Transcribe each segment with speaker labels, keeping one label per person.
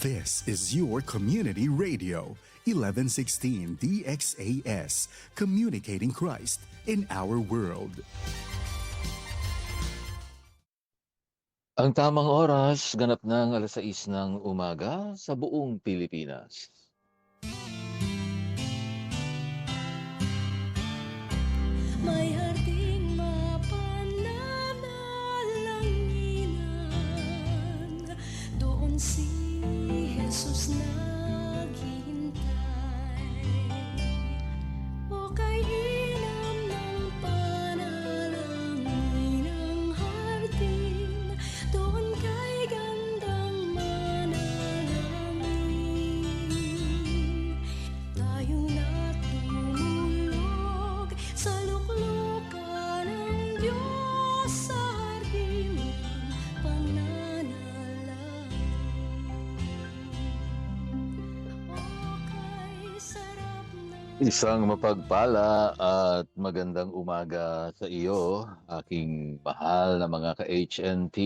Speaker 1: This is your community radio, 1116 DXAS, communicating Christ in our world.
Speaker 2: Ang tamang oras, ganap ng 6:00 ng umaga sa buong Pilipinas.
Speaker 3: May harding mapananalanginan, doon si Jesus naghihintay. O kay inam ng panalangin ang hardin, doon kay gandang manalangin. Tayong natulog sa luklukan ng Diyos sa hardin ng pananalangin. O kay sarap na
Speaker 2: Isang mapagpala at magandang umaga sa iyo, aking mahal na mga ka-HNT.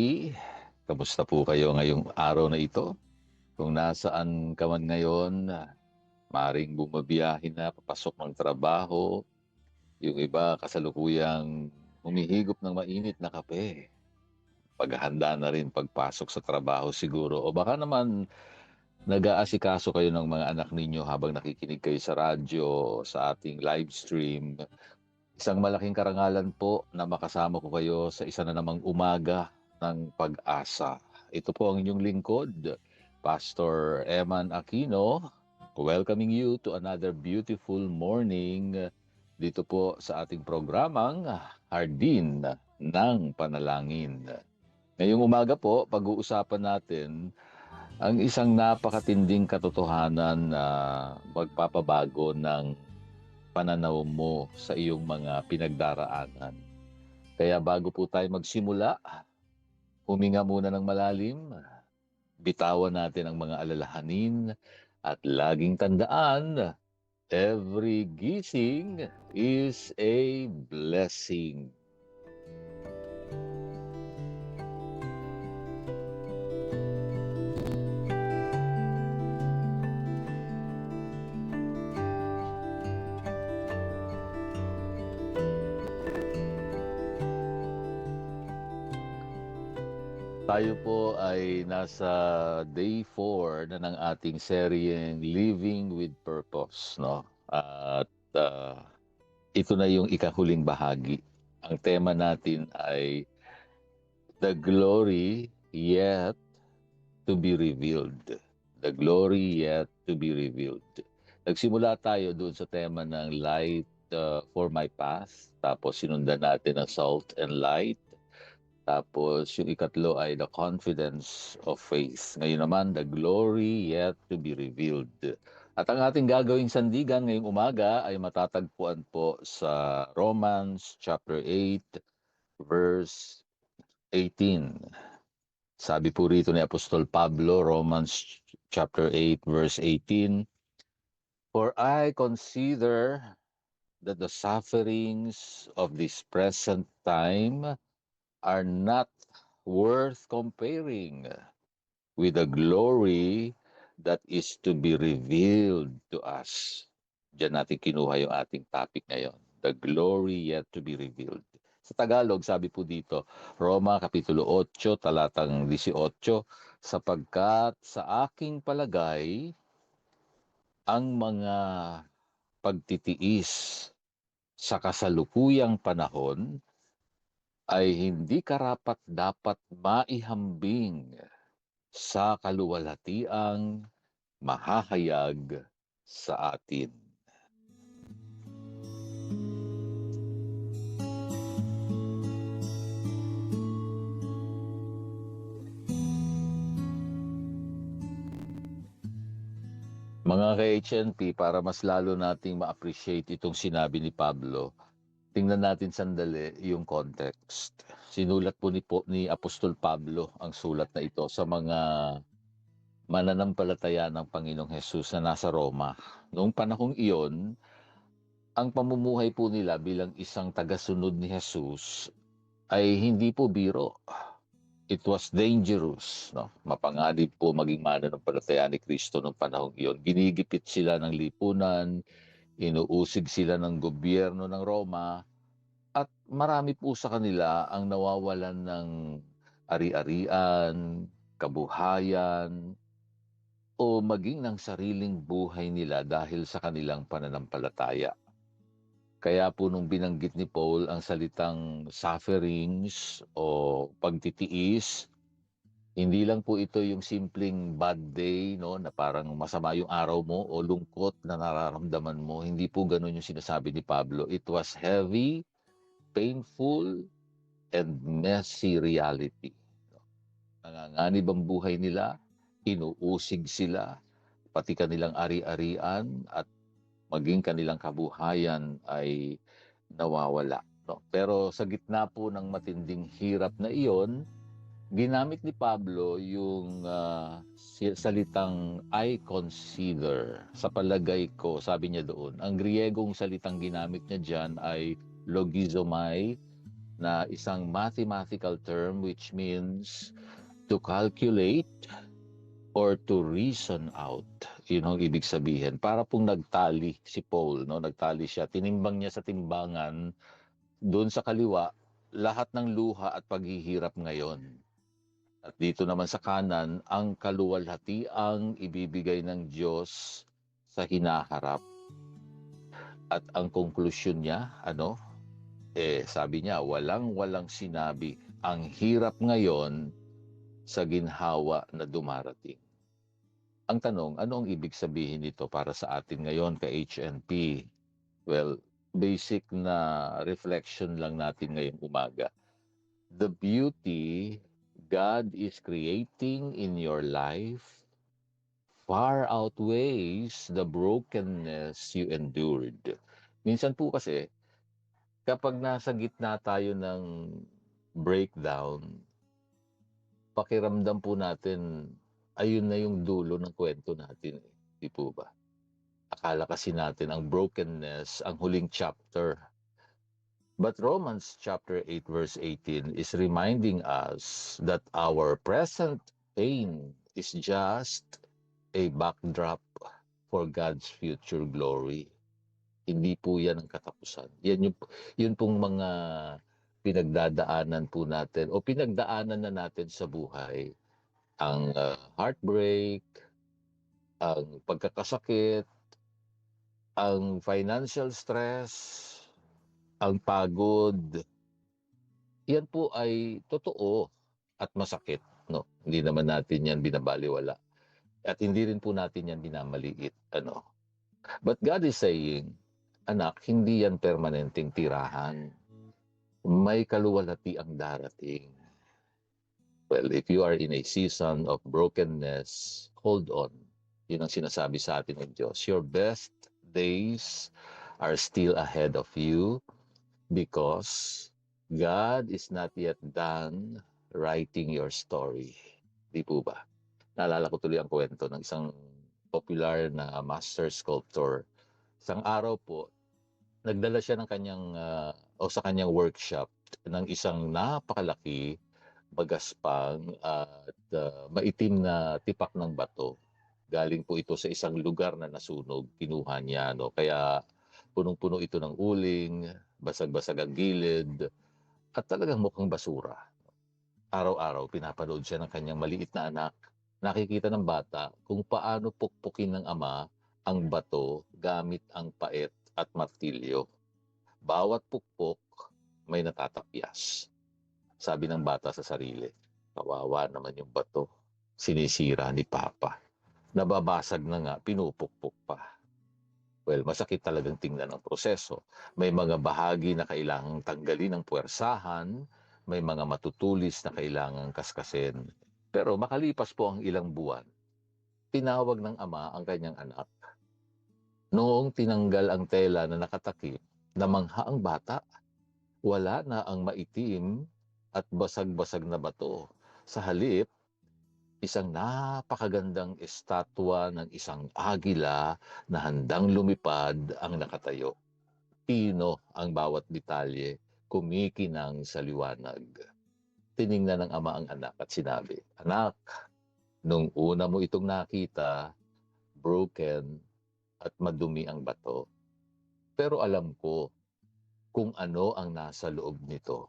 Speaker 2: Kamusta po kayo ngayong araw na ito? Kung nasaan ka man ngayon, maring bumabiyahe na, papasok ng trabaho. Yung iba kasalukuyang humihigop ng mainit na kape. Paghahanda na rin pagpasok sa trabaho siguro. O baka naman nag-aasikaso kayo ng mga anak ninyo habang nakikinig kayo sa radyo, sa ating live stream. Isang malaking karangalan po na makasama ko kayo sa isa na namang umaga ng pag-asa. Ito po ang inyong lingkod, Pastor Eman Aquino, welcoming you to another beautiful morning dito po sa ating programang Hardin ng Panalangin. Ngayong umaga po, pag-uusapan natin ang isang napakatinding katotohanan na magpapabago ng pananaw mo sa iyong mga pinagdaraanan. Kaya bago po tayo magsimula, huminga muna ng malalim, bitawan natin ang mga alalahanin, at laging tandaan, every gising is a blessing. Tayo po ay nasa day 4 na ng ating seryeng Living with Purpose, no? At ito na yung ikahuling bahagi. Ang tema natin ay The Glory Yet to be Revealed. The Glory Yet to be Revealed. Nagsimula tayo doon sa tema ng Light for My Path. Tapos sinundan natin ang Salt and Light. Tapos yung ikatlo ay the confidence of faith. Ngayon naman, the glory yet to be revealed. At ang ating gagawing sandigan ngayong umaga ay matatagpuan po sa Romans chapter 8, verse 18. Sabi po rito ni Apostol Pablo, Romans chapter 8, verse 18, For I consider that the sufferings of this present time are not worth comparing with the glory that is to be revealed to us. Diyan natin kinuha yung ating topic ngayon. The glory yet to be revealed. Sa Tagalog, sabi po dito, Roma Kapitulo 8, talatang 18, sapagkat sa aking palagay, ang mga pagtitiis sa kasalukuyang panahon ay hindi karapat-dapat maihambing sa kaluwalhatiang mahahayag sa atin. Mga ka-HNP, para mas lalo nating ma-appreciate itong sinabi ni Pablo, tingnan natin sandali yung context. Sinulat po ni Apostol Pablo ang sulat na ito sa mga mananampalataya ng Panginoong Hesus na nasa Roma. Noong panahong iyon, ang pamumuhay po nila bilang isang tagasunod ni Hesus ay hindi po biro. it was dangerous, no? Mapanganib po maging mananampalataya ni Kristo noong panahong iyon. Ginigipit sila ng lipunan, inuusig sila ng gobyerno ng Roma, at marami po sa kanila ang nawawalan ng ari-arian, kabuhayan, o maging ng sariling buhay nila dahil sa kanilang pananampalataya. Kaya po nung binanggit ni Paul ang salitang sufferings o pagtitiis, hindi lang po ito yung simpleng bad day, no, na parang masama yung araw mo o lungkot na nararamdaman mo. Hindi po ganun yung sinasabi ni Pablo. It was heavy, painful, and messy reality. Nanganganib ang buhay nila, inuusig sila, pati kanilang ari-arian at maging kanilang kabuhayan ay nawawala. No? Pero sa gitna po ng matinding hirap na iyon, ginamit ni Pablo yung salitang I consider. Sa palagay ko, sabi niya doon, ang Griegong salitang ginamit niya dyan ay logizomai, na isang mathematical term which means to calculate or to reason out. Yun ang ibig sabihin. Para pong nagtali si Paul, no? Nagtali siya, tinimbang niya sa timbangan, doon sa kaliwa, lahat ng luha at paghihirap ngayon. At dito naman sa kanan, ang kaluwalhatiang ibibigay ng Diyos sa hinaharap. At ang konklusyon niya, sabi niya, walang sinabi. Ang hirap ngayon sa ginhawa na dumarating. Ang tanong, ano ang ibig sabihin nito para sa atin ngayon ka HNP? Well, basic na reflection lang natin ngayong umaga. The beauty God is creating in your life far outweighs the brokenness you endured. Minsan po kasi, kapag nasa gitna tayo ng breakdown, pakiramdam po natin, ayun na yung dulo ng kwento natin. Di po ba? Akala kasi natin ang brokenness, ang huling chapter. But Romans chapter 8 verse 18 is reminding us that our present pain is just a backdrop for God's future glory. Hindi po yan ang katapusan. Yun pong mga pinagdadaanan po natin o pinagdaanan na natin sa buhay. Ang heartbreak, ang pagkakasakit, ang financial stress, ang pagod. Yan po ay totoo at masakit. No? Hindi naman natin yan binabaliwala. At hindi rin po natin yan binamaliit. But God is saying, anak, hindi yan permanenteng tirahan. May kaluwalhati ang darating. Well, if you are in a season of brokenness, hold on. Yun ang sinasabi sa atin ng Diyos. Your best days are still ahead of you because God is not yet done writing your story. Di po ba? Naalala ko tuloy ang kwento ng isang popular na master sculptor. Isang araw po, nagdala siya ng sa kanyang workshop ng isang napakalaki, magaspang at maitim na tipak ng bato. Galing po ito sa isang lugar na nasunog, kinuha niya. Kaya punong-puno ito ng uling, basag-basag ang gilid, at talagang mukhang basura. Araw-araw, pinapanood siya ng kanyang maliit na anak. Nakikita ng bata kung paano pukpukin ng ama ang bato gamit ang paet at martilyo. Bawat pukpok may natatapyas. Sabi ng bata sa sarili, kawawa naman yung bato. Sinisira ni Papa. Nababasag na nga, pinupukpok pa. Well, masakit talagang tingnan ang proseso. May mga bahagi na kailangang tanggalin ng puwersahan, may mga matutulis na kailangang kaskasin. Pero makalipas po ang ilang buwan, tinawag ng ama ang kanyang anak. Noong tinanggal ang tela na nakatakip, namangha ang bata. Wala na ang maitim at basag-basag na bato. Sa halip, isang napakagandang estatwa ng isang agila na handang lumipad ang nakatayo. Pino ang bawat detalye, kumikinang sa liwanag. tiningnan ng ama ang anak at sinabi, "Anak, nung una mo itong nakita, broken at madumi ang bato. Pero alam ko kung ano ang nasa loob nito.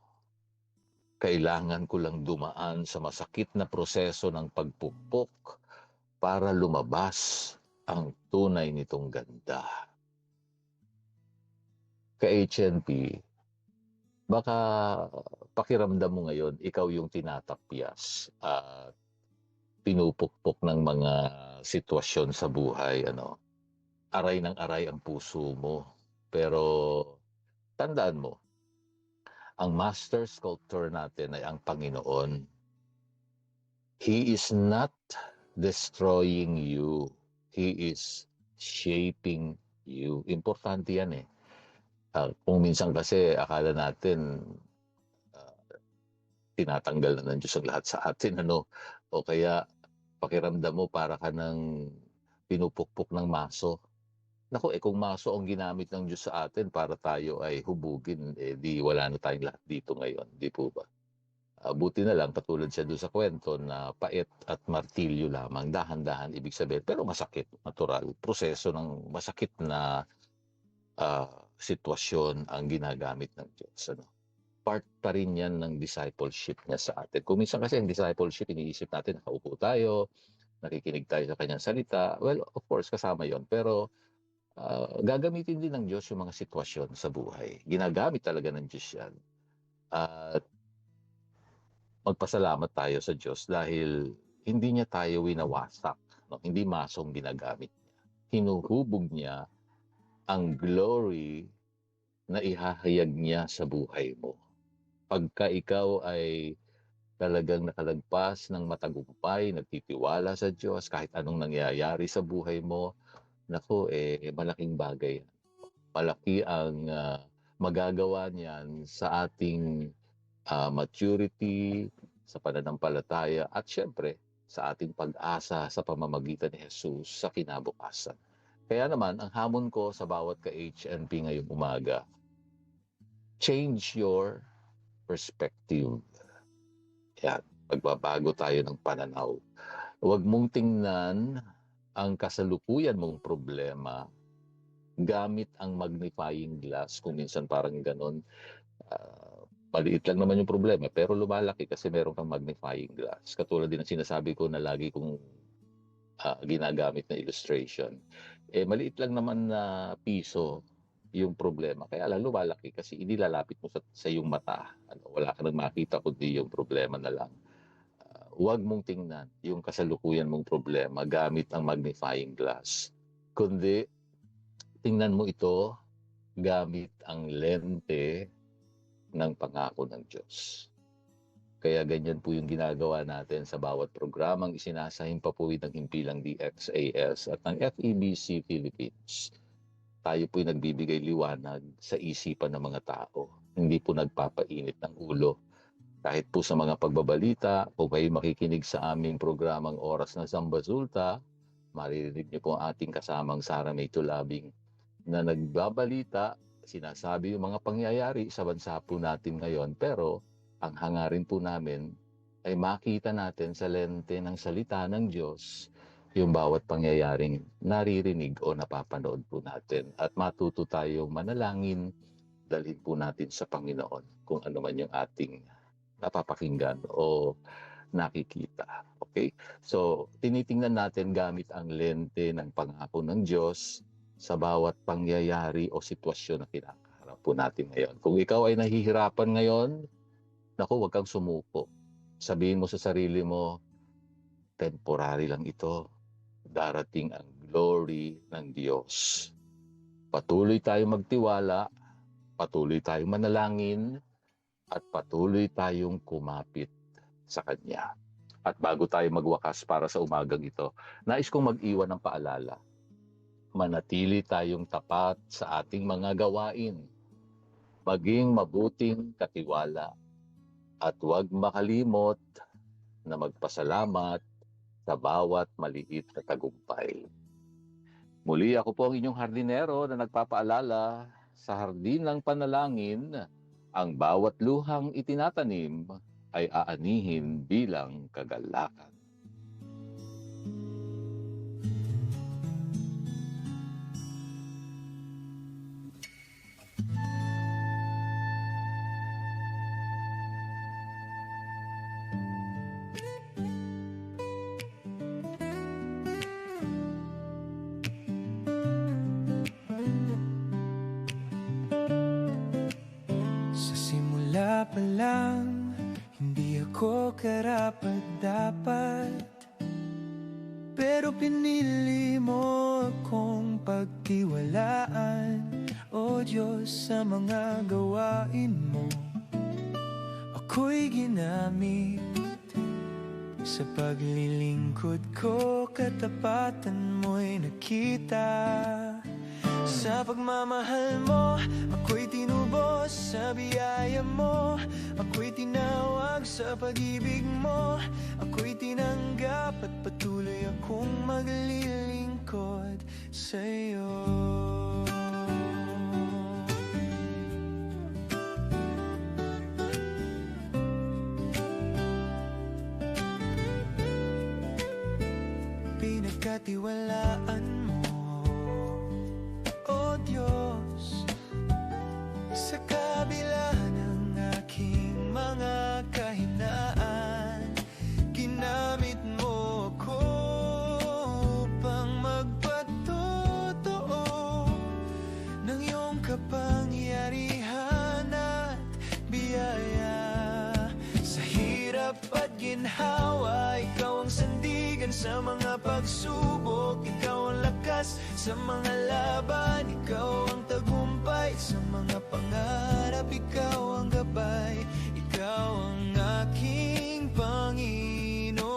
Speaker 2: Kailangan ko lang dumaan sa masakit na proseso ng pagpukpok para lumabas ang tunay nitong ganda." Ka-HNP, baka pakiramdam mo ngayon, ikaw yung tinatapyas at pinupukpok ng mga sitwasyon sa buhay, ano? Aray ng aray ang puso mo. Pero tandaan mo, ang master sculptor natin ay ang Panginoon. He is not destroying you. He is shaping you. Importante yan eh. Kung minsan kasi akala natin ah, tinatanggal na ng Diyos ang lahat sa atin, ano? O kaya pakiramdam mo para ka ng pinupukpok ng maso. Naku, kung maso ang ginamit ng Diyos sa atin para tayo ay hubugin, di wala na tayong lahat dito ngayon, di po ba? Buti na lang, katulad siya doon sa kwento na pait at martilyo lamang, dahan-dahan ibig sabihin, pero masakit, natural. Proseso ng masakit na sitwasyon ang ginagamit ng Diyos. Ano? Part pa rin yan ng discipleship niya sa atin. Kung minsan kasi ang discipleship, iniisip natin, nakaupo tayo, nakikinig tayo sa kanyang salita. Well, of course, kasama yon. Pero gagamitin din ng Diyos yung mga sitwasyon sa buhay. Ginagamit talaga ng Diyos yan. At magpasalamat tayo sa Diyos dahil hindi niya tayo winawasak. No? Hindi masong ginagamit niya. Hinuhubog niya ang glory na ihahayag niya sa buhay mo. Pagka ikaw ay talagang nakalagpas ng matagumpay, nagtitiwala sa Diyos, kahit anong nangyayari sa buhay mo, naku, malaking bagay. Malaki ang magagawa niyan sa ating maturity, sa pananampalataya, at syempre, sa ating pag-asa sa pamamagitan ni Jesus sa kinabukasan. Kaya naman, ang hamon ko sa bawat ka-HNP ngayong umaga, change your perspective. Yan, magbabago tayo ng pananaw. Huwag mong tingnan ang kasalukuyan mong problema gamit ang magnifying glass. Kung minsan parang ganon, maliit lang naman yung problema, pero lumalaki kasi meron kang magnifying glass. Katulad din ng sinasabi ko na lagi kong ginagamit na illustration. Maliit lang naman na piso yung problema. Kaya lang lumalaki kasi inilalapit mo sa iyong mata. Wala ka nang makita kundi yung problema na lang. Huwag mong tingnan yung kasalukuyan mong problema gamit ang magnifying glass. Kundi tingnan mo ito gamit ang lente ng pangako ng Diyos. Kaya ganyan po yung ginagawa natin sa bawat programang isinasahimpapawid ng himpilang DXAS at ng FEBC Philippines. Tayo po'y nagbibigay liwanag sa isipan ng mga tao. Hindi po nagpapainit ng ulo. Kahit po sa mga pagbabalita, o kayo makikinig sa aming programang Oras ng Sambazulta, maririnig niyo po ang ating kasamang Sara May Tulabing na nagbabalita, sinasabi yung mga pangyayari sa bansa po natin ngayon, pero ang hangarin po namin ay makita natin sa lente ng salita ng Diyos yung bawat pangyayaring naririnig o napapanood po natin at matuto tayong manalangin, dalhin po natin sa Panginoon kung ano man yung ating napapakinggan o nakikita. Okay? So, tinitingnan natin gamit ang lente ng pangako ng Diyos sa bawat pangyayari o sitwasyon na kinakaharap po natin ngayon. Kung ikaw ay nahihirapan ngayon, naku, huwag kang sumuko. Sabihin mo sa sarili mo, temporary lang ito. Darating ang glory ng Diyos. Patuloy tayong magtiwala, patuloy tayong manalangin, at patuloy tayong kumapit sa Kanya. At bago tayo magwakas para sa umagang ito, nais kong mag-iwan ng paalala. Manatili tayong tapat sa ating mga gawain. Maging mabuting katiwala. At huwag makalimot na magpasalamat sa bawat maliit na tagumpay. Muli ako po ang inyong hardinero na nagpapaalala sa hardin ng panalangin, ang bawat luhang itinatanim ay aanihin bilang kagalakan.
Speaker 4: Sa simula pa lang, hindi ako karapat-dapat. Pero pinili mo akong pagtiwalaan, O Diyos, sa mga gawain mo. Ako'y ginamit sa paglilingkod ko, katapatan mo'y nakita. Sa pagmamahal mo, ako'y tinubos sa biyaya mo. Ako'y tinawag sa pag-ibig mo. Ako'y tinanggap at patuloy akong maglilingkod sa'yo. Pinagkatiwalaan mo, O Diyos, sa kabila ng aking mga kahinaan. Ginamit mo ako upang magpatotoo ng iyong kapangyarihan at biyaya. Sa hirap at ginhawa, ikaw ang sandigan sa mga pagsubok. Ikaw ang lakas sa mga laban. Ikaw ang tagumpay sa mga pangarap. Ikaw ang gabay. Ikaw ang aking Panginoon.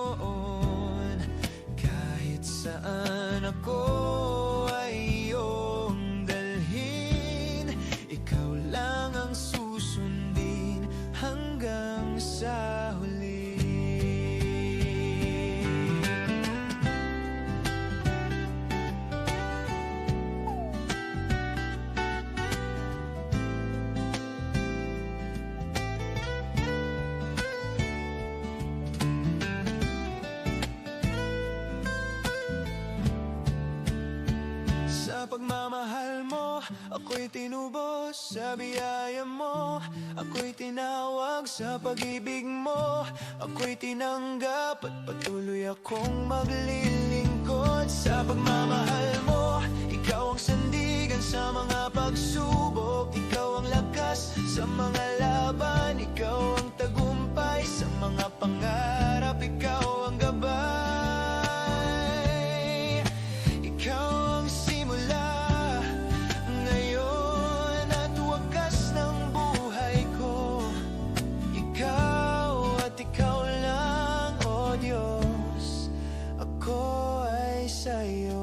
Speaker 4: Kahit saan ako ay iyong dalhin. Ikaw lang ang susundin hanggang sa huli. Sa pagmamahal mo, ako'y tinubos sa biyaya mo. Ako'y tinawag sa pag-ibig mo. Ako'y tinanggap at patuloy akong maglilingkod. Sa pagmamahal mo, ikaw ang sandigan sa mga pagsubok. Ikaw ang lakas sa mga laban. Ikaw ang tagumpay sa mga pangarap. Ikaw ang gabay. Ikaw ang simula ngayon at wakas ng buhay ko. Ikaw at ikaw lang, O Diyos, ako ay sa'yo.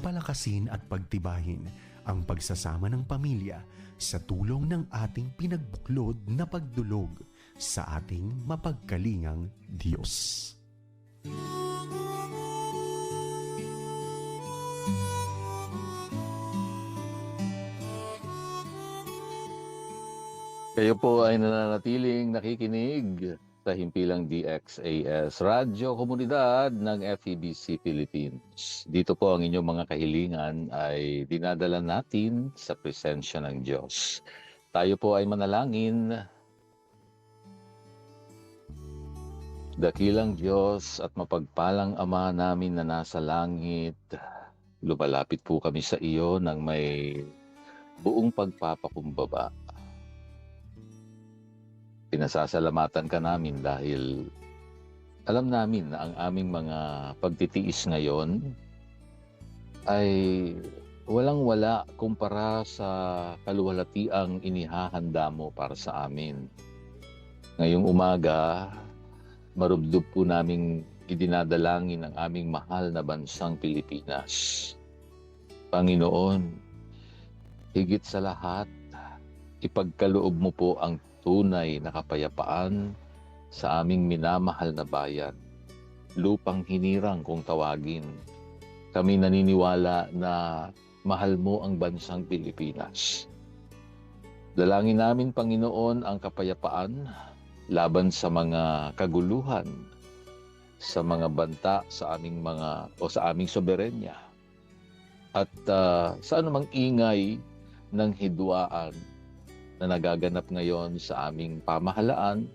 Speaker 1: Palakasin at pagtibayin ang pagsasama ng pamilya sa tulong ng ating pinagbuklod na pagdulog sa ating mapagkalingang Diyos.
Speaker 2: Kayo po ay nananatiling nakikinig sa himpilang DXAS Radyo Komunidad ng FEBC Philippines. Dito po ang inyong mga kahilingan ay dinadala natin sa presensya ng Diyos. Tayo po ay manalangin. Dakilang Diyos at mapagpalang Ama namin na nasa langit, lumalapit po kami sa iyo ng may buong pagpapakumbaba. Pinasasalamatan ka namin dahil alam namin na ang aming mga pagtitiis ngayon ay walang-wala kumpara sa kaluwalhatiang inihahanda mo para sa amin. Ngayong umaga, marubdob po naming idinadalangin ang aming mahal na bansang Pilipinas. Panginoon, higit sa lahat, ipagkaloob mo po ang tunay na kapayapaan sa aming minamahal na bayan. Lupang hinirang kung tawagin. Kami naniniwala na mahal mo ang bansang Pilipinas. Dalangin namin, Panginoon, ang kapayapaan laban sa mga kaguluhan, sa mga banta sa aming soberenya, at sa anumang ingay ng hidwaan na nagaganap ngayon sa aming pamahalaan,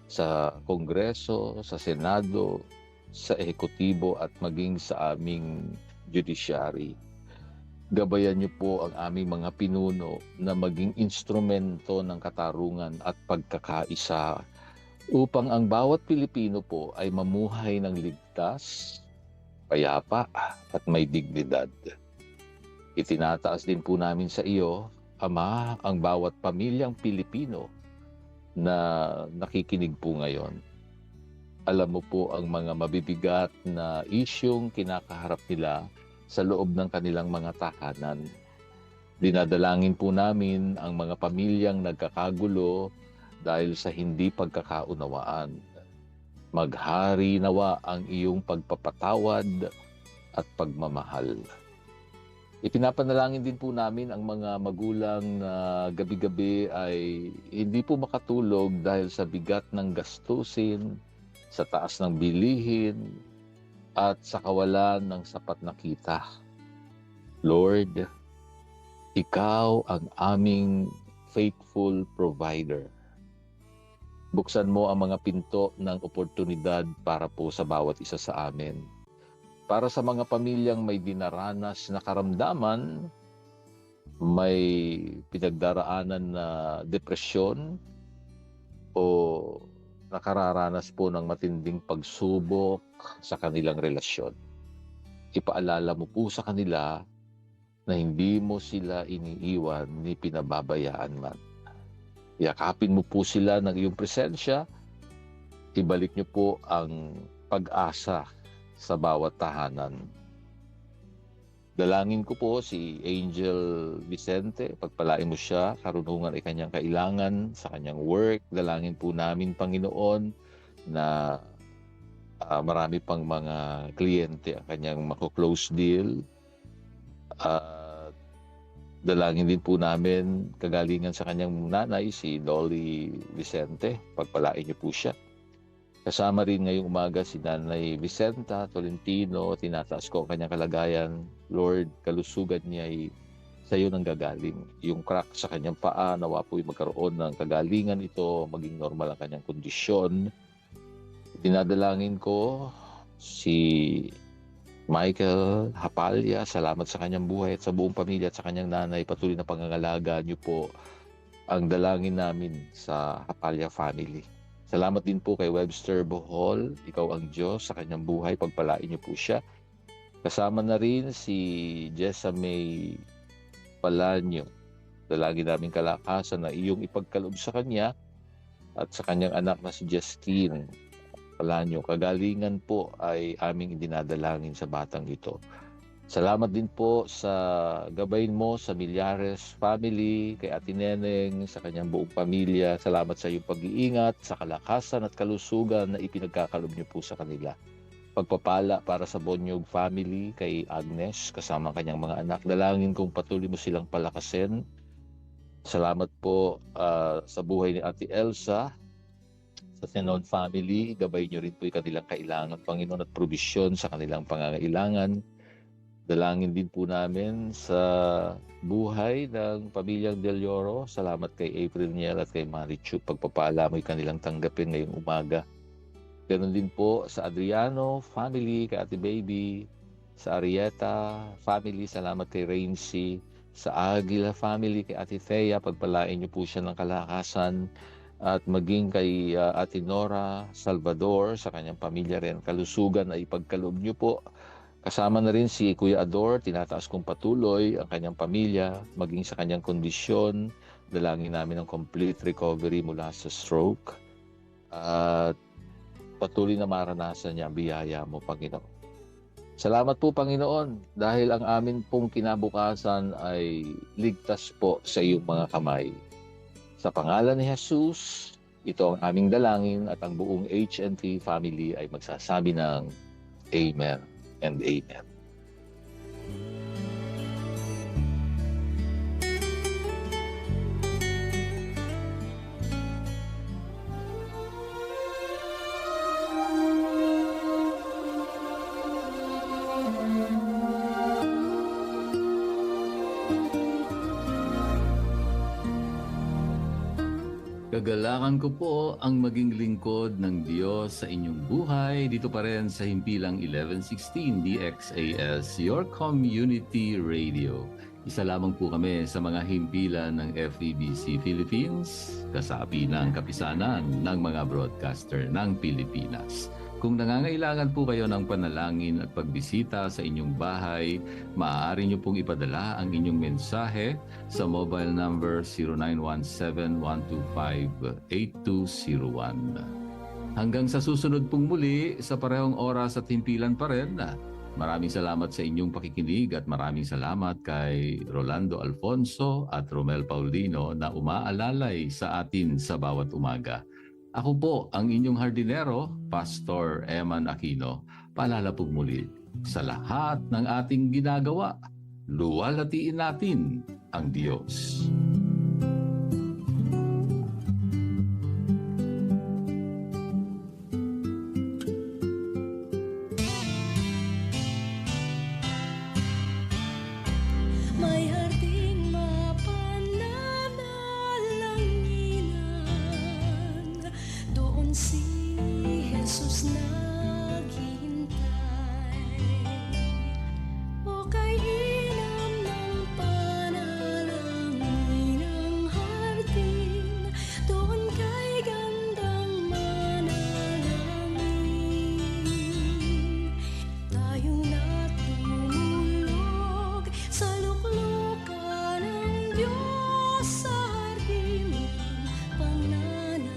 Speaker 2: sa Kongreso, sa Senado, sa Ehekutibo at maging sa aming judiciary. Gabayan niyo po ang aming mga pinuno na maging instrumento ng katarungan at pagkakaisa upang ang bawat Pilipino po ay mamuhay ng ligtas, payapa at may dignidad. Itinataas din po namin sa iyo, Ama, ang bawat pamilyang Pilipino na nakikinig po ngayon. Alam mo po ang mga mabibigat na isyung kinakaharap nila sa loob ng kanilang mga tahanan. Dinadalangin po namin ang mga pamilyang nagkakagulo dahil sa hindi pagkakaunawaan. Maghari nawa ang iyong pagpapatawad at pagmamahal. Ipinapanalangin din po namin ang mga magulang na gabi-gabi ay hindi po makatulog dahil sa bigat ng gastusin, sa taas ng bilihin, at sa kawalan ng sapat na kita. Lord, Ikaw ang aming faithful provider. Buksan mo ang mga pinto ng oportunidad para po sa bawat isa sa amin. Para sa mga pamilyang may dinaranas na karamdaman, may pinagdaraanan na depresyon o nakararanas po ng matinding pagsubok sa kanilang relasyon. Ipaalala mo po sa kanila na hindi mo sila iniiwan ni pinababayaan man. Yakapin mo po sila ng iyong presensya, ibalik niyo po ang pag-asa sa bawat tahanan. Dalangin ko po si Angel Vicente, pagpalain mo siya, karunungan ay kanyang kailangan sa kanyang work. Dalangin po namin, Panginoon, na marami pang mga kliyente ang kanyang mako-close deal. Dalangin din po namin kagalingan sa kanyang nanay, si Dolly Vicente, pagpalain niyo po siya. Kasama rin ngayong umaga si Nanay Vicenta Tolentino. Tinataas ko ang kanyang kalagayan. Lord, kalusugan niya ay sa iyo nang gagaling. Yung crack sa kanyang paa, nawa po'y magkaroon ng kagalingan ito, maging normal ang kanyang kondisyon. Dinadalangin ko si Michael Hapalya. Salamat sa kanyang buhay at sa buong pamilya at sa kanyang nanay. Patuloy na pangangalaga niyo po ang dalangin namin sa Hapalya family. Salamat din po kay Webster Bohol. Ikaw ang Diyos sa kanyang buhay. Pagpalain niyo po siya. Kasama na rin si Jessa May Palanyo. Dalangin namin kalakasan na iyong ipagkaloob sa kanya at sa kanyang anak na si Justine Palanyo. Kagalingan po ay aming dinadalangin sa batang ito. Salamat din po sa gabayin mo sa Millares family, kay Ate Neneng, sa kanyang buong pamilya. Salamat sa iyong pag-iingat, sa kalakasan at kalusugan na ipinagkakalob niyo po sa kanila. Pagpapala para sa Bonyog family, kay Agnes, kasama ang kanyang mga anak. Dalangin kong patuloy mo silang palakasin. Salamat po sa buhay ni Ate Elsa, sa Tenon family. Gabayin niyo rin po yung kanilang kailangan, Panginoon, at probisyon sa kanilang pangangailangan. Dalangin din po namin sa buhay ng pamilyang Del Oro. Salamat kay April Niel at kay Marichu. Pagpapala mo'y kanilang tanggapin ngayong umaga. Ganon din po sa Adriano family, kay Ate Baby, sa Arieta family. Salamat kay Raincy. Sa Aguila family, kay Ate Thea. Pagpalain niyo po siya ng kalakasan. At maging kay Ate Nora Salvador, sa kanyang pamilya rin. Kalusugan ay ipagkaloob niyo po. Kasama na rin si Kuya Ador. Tinataas kong patuloy ang kanyang pamilya, maging sa kanyang kondisyon. Dalangin namin ang complete recovery mula sa stroke. At patuloy na maranasan niya ang biyaya mo, Panginoon. Salamat po, Panginoon, dahil ang amin pong kinabukasan ay ligtas po sa iyong mga kamay. Sa pangalan ni Jesus, ito ang aming dalangin at ang buong HNT family ay magsasabi ng Amen and Amen. Kagalakan ko po ang maging lingkod ng Diyos sa inyong buhay dito pa rin sa Himpilang 1116 DXAS, your community radio. Isa lamang po kami sa mga himpilan ng FEBC Philippines, kasapi ng kapisanan ng mga broadcaster ng Pilipinas. Kung nangangailangan po kayo ng panalangin at pagbisita sa inyong bahay, maaari nyo pong ipadala ang inyong mensahe sa mobile number 0917-125-8201. Hanggang sa susunod pong muli sa parehong oras at himpilan pa rin, maraming salamat sa inyong pakikinig at maraming salamat kay Rolando Alfonso at Romel Paulino na umaalalay sa atin sa bawat umaga. Ako po ang inyong hardinero, Pastor Eman Aquino. Paalala po muli, sa lahat ng ating ginagawa, luwalhatiin natin ang Diyos.
Speaker 3: May harding mapananalanginan, doon si Jesus naghihintay. O kay inam ng panalangin ng hardin, doon kay gandang manalangin. Tayong natulog sa luklukan ng Diyos sa hardin ng pananalangin.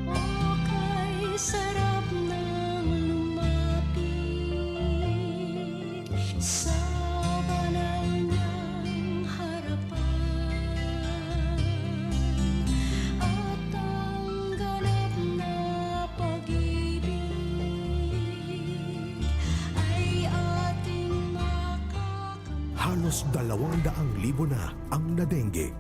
Speaker 3: O kay sarap ng lumapit sa banal niyang harapan, at ang ganap na pag-ibig ay ating makakamtan.
Speaker 5: Halos 200,000 na ang nadengge